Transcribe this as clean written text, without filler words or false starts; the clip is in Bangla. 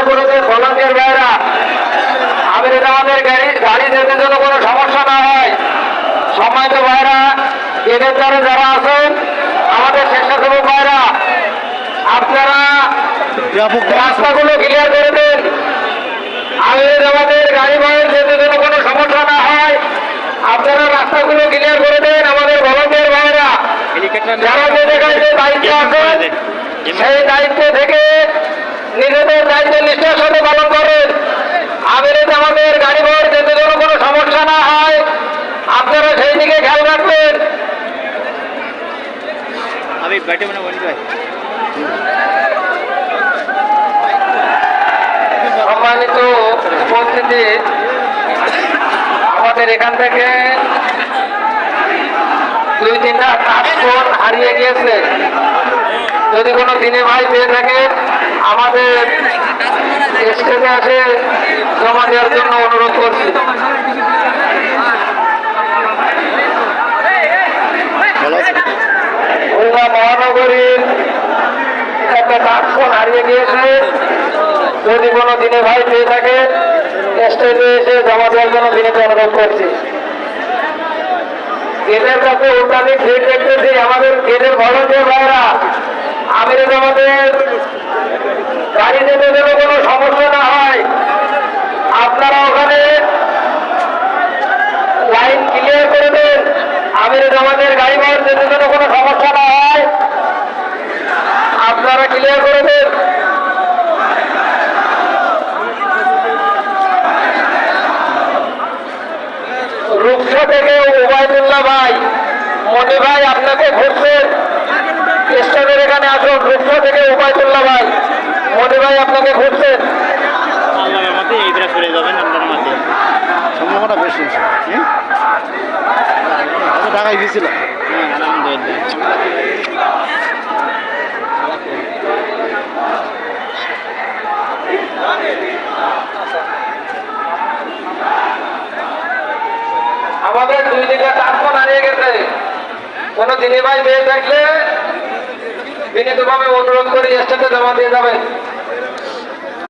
করে দেন ভলান্টিয়ার ভাইরা। আমাদের আমাদের গাড়ি যেতে যেন কোনো সমস্যা না হয়। সম্মানিত ভাইরা, গেটের দ্বারা যারা আছেন আমাদের স্বেচ্ছাসেবক ভাইরা, আপনারা রাস্তাগুলো ক্লিয়ার করে দেন। আমাদের গাড়ি ভাইয়ের যেতে যেন কোনো সমস্যা না হয়, আপনারা রাস্তাগুলো ক্লিয়ার করে দেন। আমাদের ভলান্টিয়ার ভাইরা যারা যে জায়গায় যে দায়িত্ব আছেন সেই দায়িত্ব থেকে নিজেদের দায়িত্ব নিষ্ঠার সাথে পালন করেন। আমাদের গাড়ি ভাইয়ের যেতে যেন কোনো সমস্যা না হয়, আপনারা সেই দিকে খেয়াল রাখবেন। আমি बैठे मैंने बोल भाई সম্মানিত উপস্থিতি, আমাদের এখান থেকে 2-3টা ফোন হারিয়ে গিয়েছে। যদি কোনো দিনে ভাই পেয়ে থাকে আমাদের স্টেজে আসে জমা দেওয়ার জন্য অনুরোধ করছি। খুলনা মহানগরীর একটা ফোন হারিয়ে গিয়েছে। যদি কোনো দিনে ভাই পেয়ে থাকে স্টেজে এসে জমা দেওয়ার জন্য দিনে অনুরোধ করছি। গেটের কাছে অত্যাধিক ভিড় দেখতেছি। আমাদের গেটের ভলান্টিয়ার ভাইরা, আমাদের গাড়ি যেতে যেন কোনো সমস্যা না হয়, আপনারা ওখানে লাইন ক্লিয়ার করে দেন। আমাদের গাড়ি ভাড়া যেতে যেন কোনো সমস্যা না হয়, আপনারা ক্লিয়ার করে দেন। রূপসা থেকে ওবায়দুল্লাহ ভাই, মনি ভাই আপনাকে ঘুরছেন, স্টেজের এখানে আসুন। রূপসা থেকে ওবায়দুল্লাহ ভাই, মনি ভাই আপনাকে ঘুরছেন। আল্লাহর মতে এইটা সরে যাবেন আপনার মতে সম্ভাবনা বেশি। কত টাকায় গিয়েছিল? হ্যাঁ আলহামদুলিল্লাহ। আমাদের 2 টাকা ফোন হারিয়ে গেছে। কোনো দিনে ভাই পেয়ে থাকলে বিনীতভাবে অনুরোধ করে স্টেজে জমা দিয়ে যাবেন।